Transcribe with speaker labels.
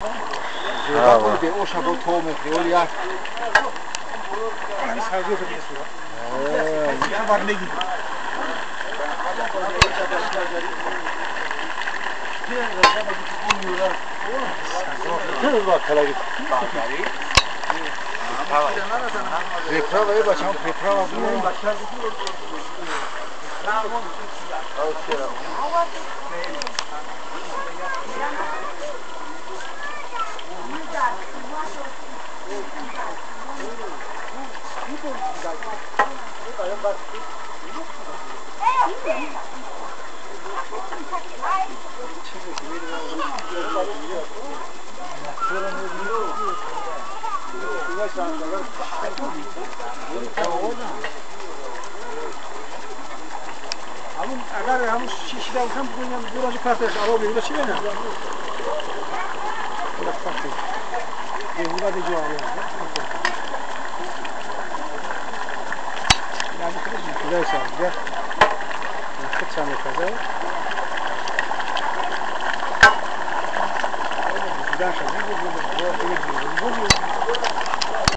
Speaker 1: Bravo. O şabo tohum ekliyor ya.
Speaker 2: Yani sadece yapıyorsun. Ya var ne gibi?
Speaker 1: Bak kala git. Preprava bačamo preprava bu.
Speaker 2: اگر همون شیش دو هم بگویم دو راجع پرتش آب میگه چی بینه؟ ولی فقط یه ولی دیگه آب. یعنی خیلی جدی است. یا خیلی چند می‌خواد. داشت می‌گویم